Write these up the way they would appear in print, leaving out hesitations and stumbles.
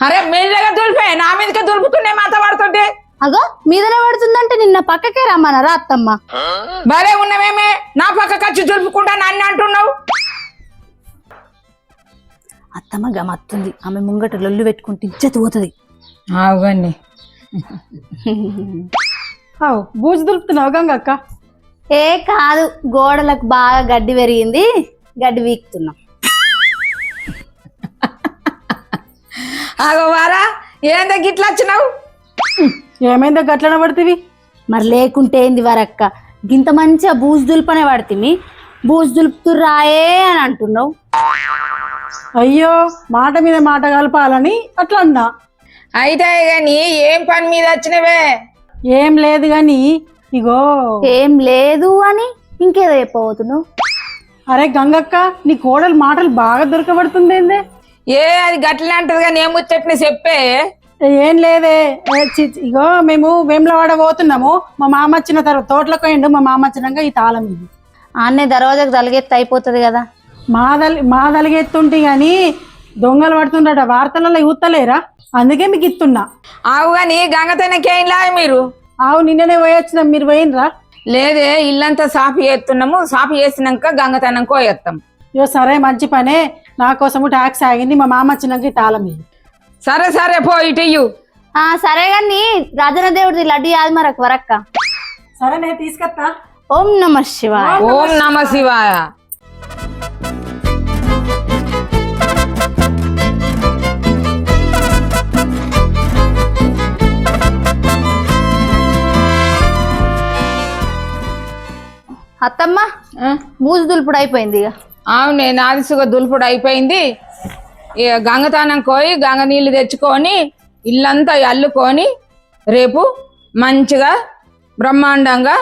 అరే మెల్లగా దులిపే, నా మీదకే దులుపుతుండే మాత పడుతుంటే. అగో మీదనే పడుతుందంటే నిన్న పక్కకే రమ్మన్నారా అత్తమ్మ? భలే ఉన్నవేమే, నా పక్క ఖర్చు దులుపుకుంటా నన్ను అంటున్నావు. అత్తమ్మ గమత్తుంది, ఆమె ముంగట లొల్లు పెట్టుకుంటే ఇజ్జత్ పోతుంది. అవుగండి. బూజు దులుపుతున్నావు గంగక్క? ఏ కాదు, గోడలకు బాగా గడ్డి పెరిగింది, గడ్డి వీక్తున్నాం. ఆగో వారా, ఏందా గిట్లా వచ్చినావు? ఏమైందో గట్లన పడుతుంది? మరి లేకుంటే ఏంది వరక్క, గింత మంచిగా బూజు దులుపనే పడుతుంది, బూజు దులుపుతుర్రాయే అని అంటున్నావు. అయ్యో, మాట మీద మాట కలపాలని అట్లా అన్నా. అయితే గాని ఏం పని మీద వచ్చినవే? ఏం లేదు గాని ఇగో. ఏం లేదు అని ఇంకేదో చెప్పబోతున్నావు. అరే గంగక్క, నీ కోడలు మాటలు బాగా దొరకబడుతుంది ఏందే? ఏ అది గట్లనే అంటది కానీ ఏం ముచ్చట్ని చెప్పే. ఏం లేదే, ఇగో మేము వేములవాడ పోతున్నాము. మా మామ వచ్చిన తర్వాత తోటలకు పోయిండు. మా మామ వచ్చినాక ఈ తాళం ఇది ఆన్నే దర్వాజకు తలిగెత్తి అయిపోతుంది కదా. మా తలిగెత్తుంటే గాని దొంగలు పడుతుండట, వార్తలలో చూస్తలేరా? అందుకే మీకు ఇస్తున్నా. ఆవు గాని గంగతనకేంలా మీరు? ఆవు నిన్ననే పోయొచ్చినాం, మీరు పోయినరా? లేదే, ఇల్లంతా సాఫీ చేస్తున్నాము, సాఫీ చేసినాక గంగతనం కోయేస్తాం. ఇగో సరే, మంచి పనే. నా కోసము ట్యాక్స్ ఆగింది. మా మామ వచ్చినాక ఈ తాళం ఇది. సరే సరే పో ఇటు. సరే కానీ రాజన దేవుడిది లడ్డు యాది మరొక వరక్క. సరే నేను తీసుకొస్తా. ఓం నమ శివాయ. ఓం నమ శివాయ. అత్తమ్మ బూజు దులుపుడు అయిపోయింది ఇక. అవునే, నాదిసుగా దులుపుడు అయిపోయింది. ఇక గంగతానం కోయి గంగ నీళ్ళు తెచ్చుకొని ఇల్లంతా అల్లుకొని రేపు మంచిగా బ్రహ్మాండంగా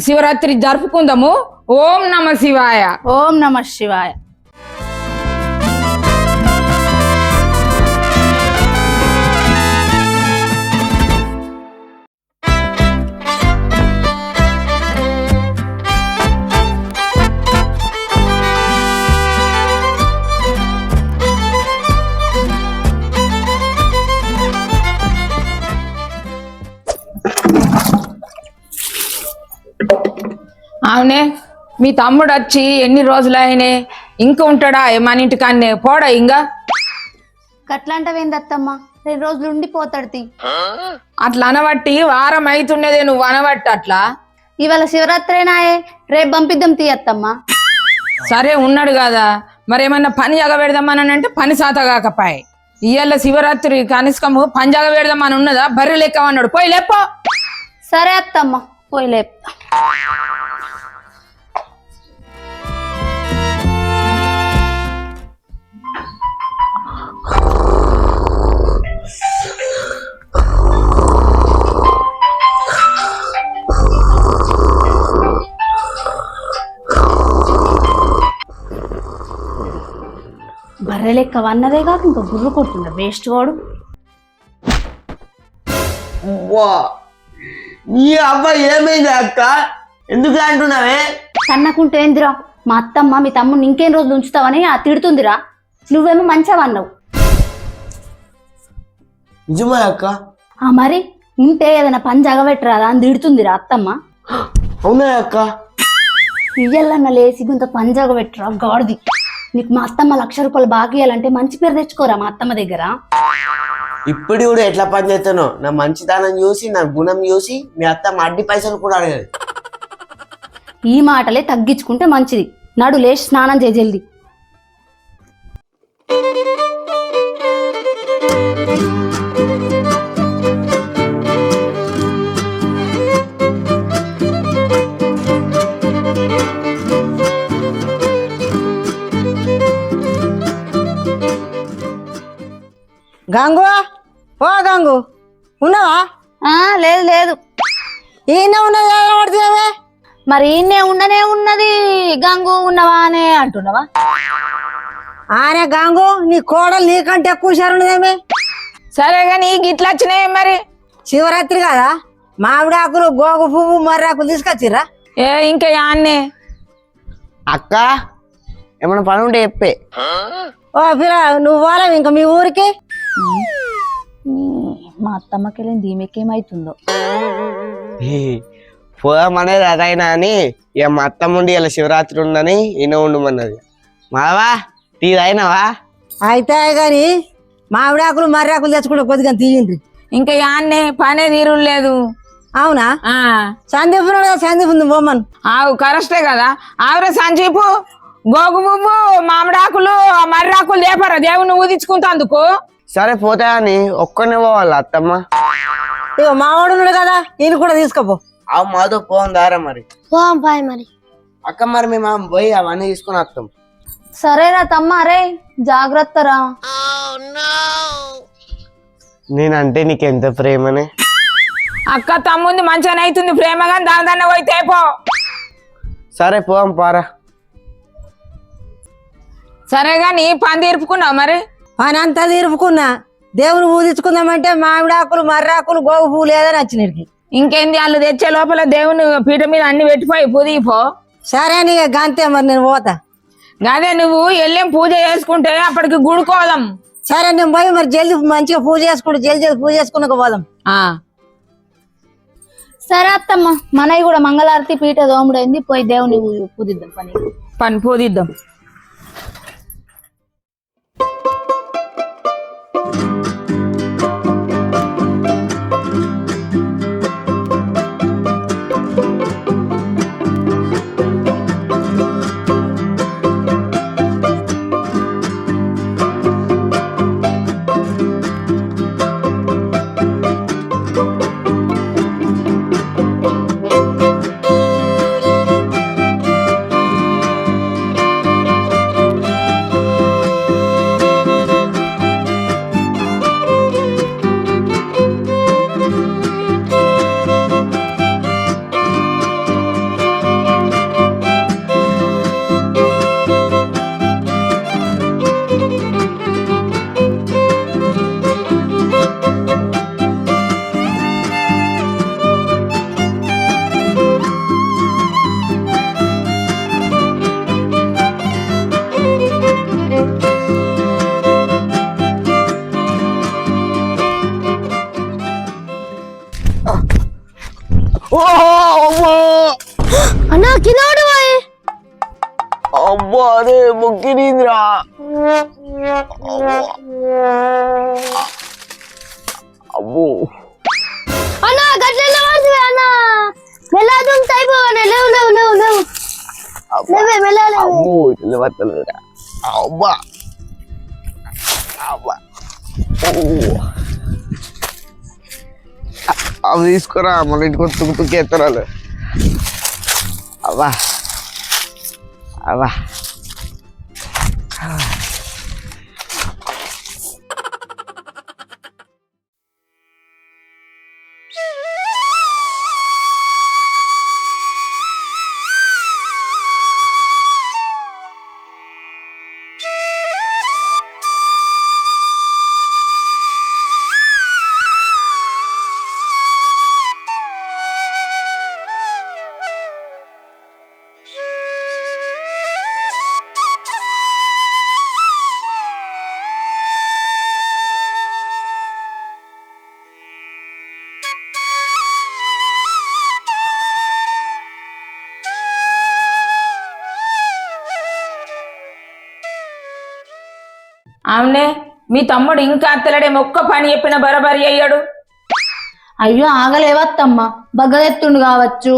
శివరాత్రి జరుపుకుందాము. ఓం నమ శివాయ. ఓం నమ శివాయ. అవునే, మీ తమ్ముడు వచ్చి ఎన్ని రోజులు అయినే? ఇంకా ఉంటాడా మన ఇంటికాన్నే? పోడా ఇంకా? గట్లాంటవేంది అత్తమ్మ, 2 రోజులు ఉండిపోతాడు. అట్లా అనబట్టి వారం అవుతుండేదే, నువ్వు అనబట్టి అట్లా. ఇవాళ శివరాత్రేనాయే, రేపు పంపిద్దాం తీయత్తమ్మ. సరే ఉన్నాడు కదా, మరేమన్నా పని జగబెడదామని అంటే పని సాత కాకపాయి. ఇవాళ శివరాత్రి కనిష్కము పని జగబెడదామని ఉన్నదా? బర్రె లెక్కమన్నాడు, పోయి లేపో. సరే అత్తమ్మ, పోయి లేపుతా. బర్రె లెక్క వన్నదే కాక ఇంకా గుర్రు కొడుతుండ వేస్ట్ వాడు. ఈ అబ్బాయి ఏమైంది అక్క? ఎందుకు అంటున్నావే? తన్నకుంటే ఏందిరా, మా అత్తమ్మ మీ తమ్ముడిని ఇంకేం రోజులు ఉంచుతావని తిడుతుందిరా. నువ్వేమో మంచిగా అన్నావు. నిజమే అక్క? మరి ఉంటే ఏదైనా పని జగబెట్టరాదా అని తిడుతుందిరా అత్తమ్మ. అవునా అక్క? ఇయ్యల్లన్న లేసి ఇంత పని జగబెట్టరా గాడిది. నీకు మా అత్తమ్మ 1,00,000 రూపాయలు బాగా ఇవ్వాలంటే మంచి పేరు తెచ్చుకోరా మా అత్తమ్మ దగ్గర. ఇప్పుడు కూడా ఎట్లా పని చేస్తానో, నా మంచితనం చూసి, నా గుణం చూసి మీ అత్తమ్మ అడ్డి పైసలు కూడా అడగదు. ఈ మాటలే తగ్గించుకుంటే మంచిది. నడు లేచి స్నానం చేయి జల్ది. గంగు, ఓ గంగు, ఉన్నావా? లేదు లేదు, ఈయన ఉన్నది. మరి ఈయనే ఉండనే ఉన్నది. గంగు ఉన్నవా అనే అంటున్నావా? ఆనే గంగు, నీ కోడలు నీకంటే ఎక్కువ షరున్నదేమే. సరే గాని గిట్లా వచ్చినాయి మరి. శివరాత్రి కదా, మామిడి ఆకులు, గోగు పువ్వు, మర్రాకులు తీసుకొచ్చిర్రా? ఇంకా యాన్నే. అక్క ఏమన్నా పని ఉంటే చెప్పే. ఓ పిల్ల, నువ్వు పోలేవు ఇంకా మీ ఊరికి? మా అత్తమ్మకి వెళ్ళింది దీమెకేమైతుందో. పోదామనేది అదైనా అని ఇక మా అత్తమ్మ ఉండి ఇలా శివరాత్రి ఉండని ఈయన ఉండమన్నది. మావా టీ అయినవా? అయితే గాని మామిడాకులు మర్రాకులు తెచ్చుకుంటే కొద్దిగా తీయండి. ఇంకా యాన్నే పనే తీరు లేదు. అవునా? సందీప్ సందీప్ ఉంది బొమ్మను. ఆవు కరెస్టే కదా. ఆవురే సంచీపు గోగు పువ్వు మామిడాకులు మర్రాకులు దేపరా దేవుని ఊదించుకుంటందుకు. సరే పోతా అని ఒక్కనే పోవాలి అత్తమ్మ. ఇక మావాడు ఉన్నాడు కదా, ఈయన కూడా తీసుకోపో. అవు మాతో పోందారా మరి. బాయ్ మరి. అక్క మరి మేము పోయి అవన్నీ తీసుకుని వస్తాం. సరేరా తమ్మ, అరే జాగ్రత్తరా. నేనంటే నీకెంత ప్రేమనే. అక్క తమ్ముంది మంచిగానే అవుతుంది ప్రేమగా, దాని పోయి తేపో. సరే పోం పారా. సరే గాని పని తీర్పుకున్నావు మరి? పని అంతా తీర్పుకున్నా. దేవుని ఊదించుకుందామంటే మామిడాకులు మర్రాకులు గోగు పువ్వు లేదని వచ్చినడికి. ఇంకేంది వాళ్ళు తెచ్చే లోపల దేవుని పీట మీద అన్ని పెట్టిపోయి పుదిపో. సరే నీకు గంతే మరి, నేను పోతా. అదే నువ్వు వెళ్ళేం పూజ చేసుకుంటే అప్పటికి గుడుకోదాం. సరే నేను పోయి మరి జల్దీ మంచిగా పూజ చేసుకుంటూ జల్దీ పూజ చేసుకున్నాక పోదాం. సరే అత్తమ్మ, మనవి కూడా మంగళారతి పీట దోముడైంది, పోయి దేవుని పూజిద్దాం. పని పూజిద్దాం. అన్నా కింద అబ్బా అదే మొక్కినిందిరా. అబ్బో అన్నా గట్ల అన్నా మెల్లాదం టైపోవనే. లేవు లేవు లేవు లేవు లేవే మెల్లాలే. అబ్బో ఇట్లా వస్తలేదా? అబ్బా అబ్బా అవి తీసుకురా, మన ఇంటికి వచ్చి తుక్కేత్తరాలు. అబ్బా అబ్బా అవునే, మీ తమ్ముడు ఇంకా అత్తలడే ఒక్క పని చెప్పిన బరబరి అయ్యాడు. అయ్యో ఆగలేవత్తమ్మ, బగ్గదెత్తుండు కావచ్చు.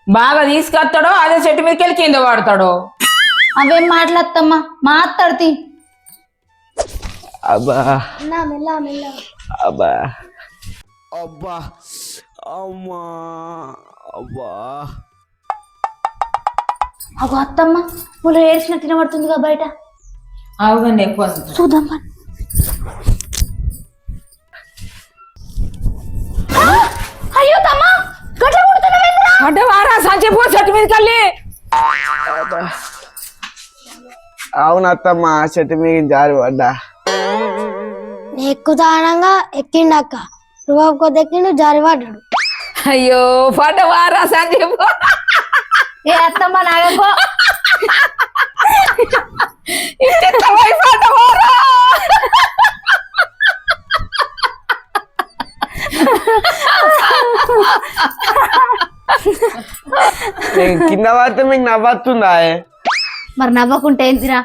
బాగా తీసుకొస్తాడో అదే చెట్టు మీదకి వెళ్ళి కింద వాడతాడో. అవేం మాట్లాడతమ్మా, మాట్లాడుతీ. అబ్బా మెల్ల మెల్ల. అబ్బా అబ్బా అమ్మా అబ్బా. అగో అత్తమ్మ, వాళ్ళు ఏడ్చిన తినబడుతుందిగా బయట. అవునండి, ఎక్కువ చూద్దాం. అయ్యో తమ్మ, గట్ల కొడుతున్నావేంద్రా? అంటే వారా సంచిపో చెట్టు మీదకి వెళ్ళి. అవునత్తమ్మ, చెట్టు మీద జారి పడ్డా. ఎక్కుతానంగా ఎక్కిండక్క, రుబాబు కొద్ది ఎక్కిండు, జారి పడ్డాడు. అయ్యో పడ్డ వారా సంచిపో. ఏ అత్తమ్మ నాగకో. నేను కింద పడితే మీకు నవ్వుతుందా? మరి నవ్వకుంటే ఏంటిరా?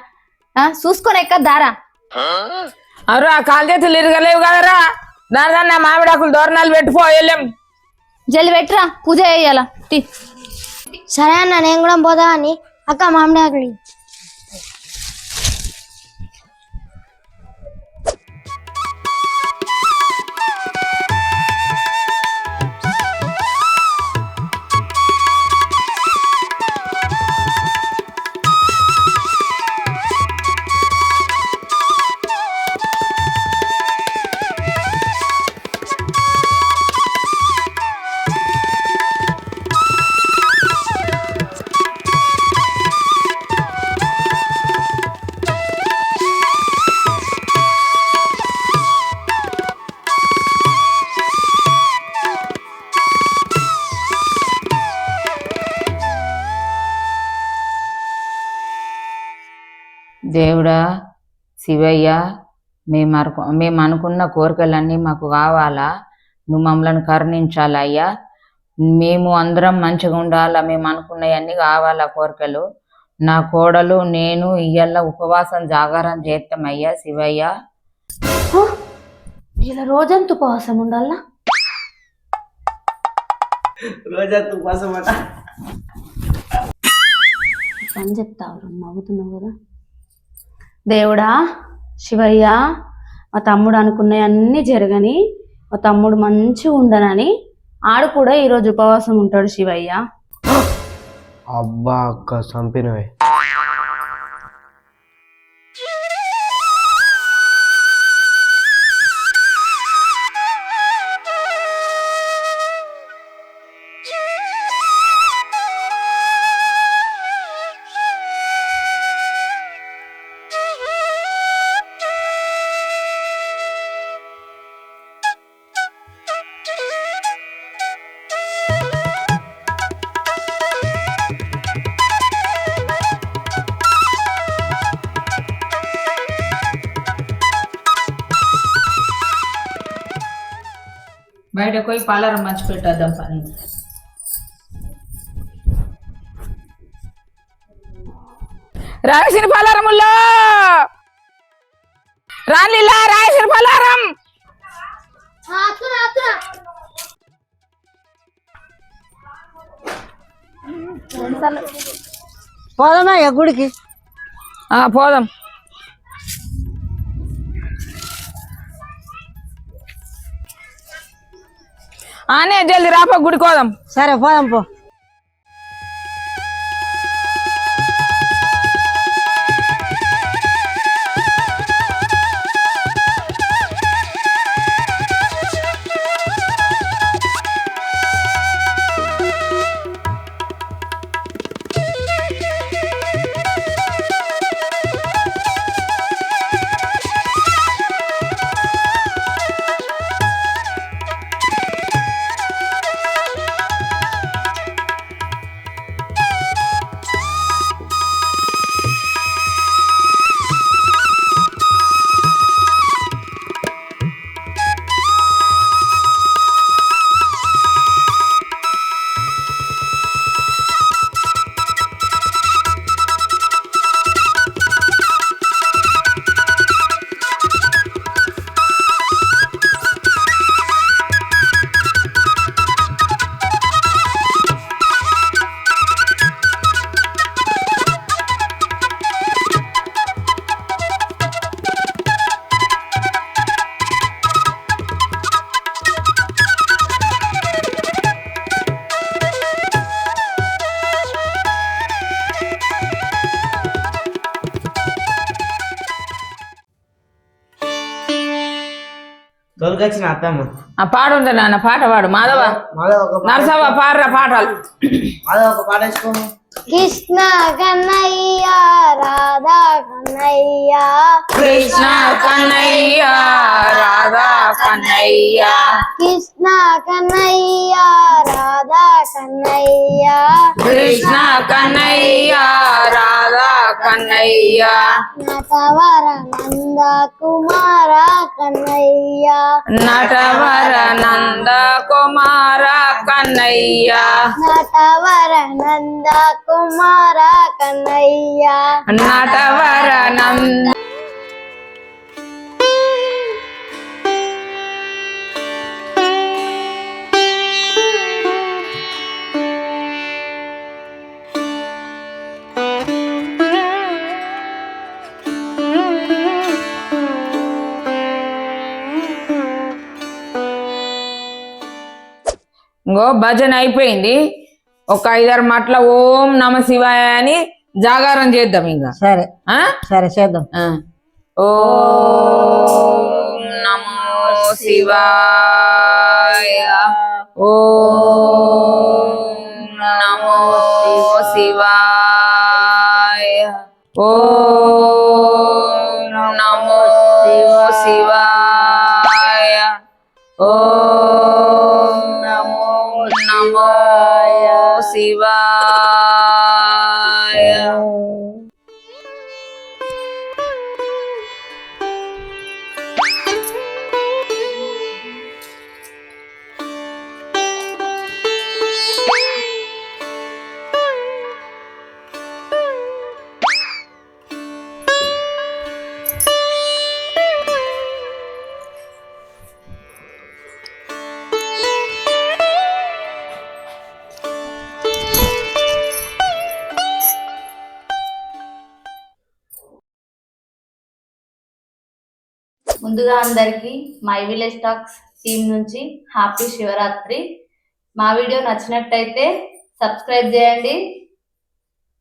చూసుకొని ఎక్క దారా. అరు ఆ కాలు చేతులు ఇరగలేవు కదరా, దాని నా మామిడాకులు దోరణాలు పెట్టుకో వెళ్ళాం. జల్లి పెట్టరా, పూజ చేయాల. సరే అన్న నేను కూడా పోదా అని అక్క మామిడి ఆకలి. దేవుడా శివయ్య, మేము అనుకున్న కోరికలన్నీ మాకు కావాలా, నువ్వు మమ్మల్ని కరుణించాలయ్యా. మేము అందరం మంచిగా ఉండాలా, మేము అనుకున్నవన్నీ కావాలా కోరికలు. నా కోడలు నేను ఇయ్యాల ఉపవాసం జాగారం చేస్తామయ్యా శివయ్య. ఇలా రోజంతా ఉపవాసం ఉండాలా? రోజంతా ఉపవాసం అట. పని చెప్తావు, నవ్వుతున్నావు కదా. దేవుడా శివయ్య, మా తమ్ముడు అనుకున్నవన్నీ జరగని, మా తమ్ముడు మంచిగా ఉండనని ఆడు కూడా ఈరోజు ఉపవాసం ఉంటాడు శివయ్య. అబ్బా అక్క చంపినవే. బయటకు పోయి పలారం మంచి పెట్టేద్దాం పని. రాయసిన పలారముల్లో రానిలా రాయసిన పలారం. పోదామా ఇక గుడికి? పోదాం. ఆనే జల్ది రాపో, గుడికి పోదాం. సరే పోదాం పో. తోలుకొచ్చిన అత్తమ్మ. పాడుంటా నాన్న, పాట పాడు. మాధవ నరసవ్వ పాడరా పాటలు. మాధవ ఒక పాట వేసుకో. కృష్ణ కన్నయ్య రాధా కన్నయ్య కృష్ణ కన్నయ్య రాధా కన్నయ్య కృష్ణ కన్నయ్య రాధా కన్నయ్య కృష్ణ కన్నయ్య రాధా కన్నయ్య నటవర నంద కుమార కన్నయ్య నటవర నంద కుమార కన్నయ్య నటవర నంద కుమార కన్నయ్య నటవర నంద ఇంకో భజన అయిపోయింది. ఒక 5-6 మాటల ఓం నమ శివాయ అని జాగారం చేద్దాం ఇంకా. సరే ఆ? సరే చేద్దాం. ఆ. ఓం నమో శివాయ ఓం నమో శివాయ ఓం నమో శివాయ ఓం నమో శివాయ. ముందుగా అందరికీ మై విలేజ్ టాక్స్ టీమ్ నుంచి హ్యాపీ శివరాత్రి. మా వీడియో నచ్చినట్టయితే సబ్స్క్రైబ్ చేయండి,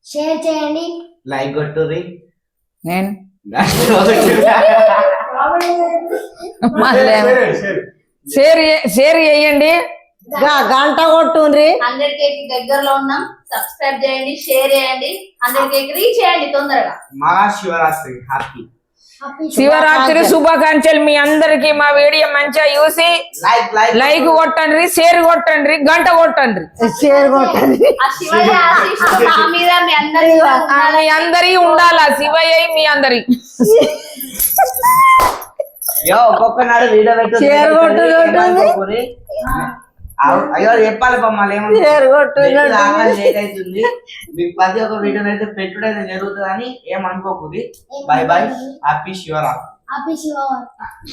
షేర్ చేయండి. లైక్ కొట్టుర్రి. నేను షేర్ చేయండి. గంట కొట్టుండ్రి. 100K దగ్గరలో ఉన్నాం. సబ్స్క్రైబ్ చేయండి, షేర్ చేయండి, 100K రీచ్ చేయండి తొందరగా. మహాశివరాత్రి హ్యాపీ శివరాత్రి శుభాకాంక్షలు మీ అందరికి. మా వీడియో మంచిగా చూసి లైక్ కొట్టండి, షేర్ కొట్టండి, గంట కొట్టండి. షేర్ కొట్టండి. ఆ శివయ్య ఆశీస్సులు మా మీద మీ అందరి మీద ఉండాలి. మీ అందరి ఉండాలా శివయ్య మీ అందరి. ఒక్కొక్కనాడు వీడియో పెట్టు. షేర్ కొట్టుర్రి. అయ్యో చెప్పాలి మళ్ళీ షేర్ కొట్టుర్రి. లేట్ అవుతుంది. మీకు ప్రతి ఒక్క వీడియో అయితే పెట్టుడైతే జరుగుతుందని ఏమనుకోకూడదు. Bye bye. Happy Shivaratri. Happy Shivaratri.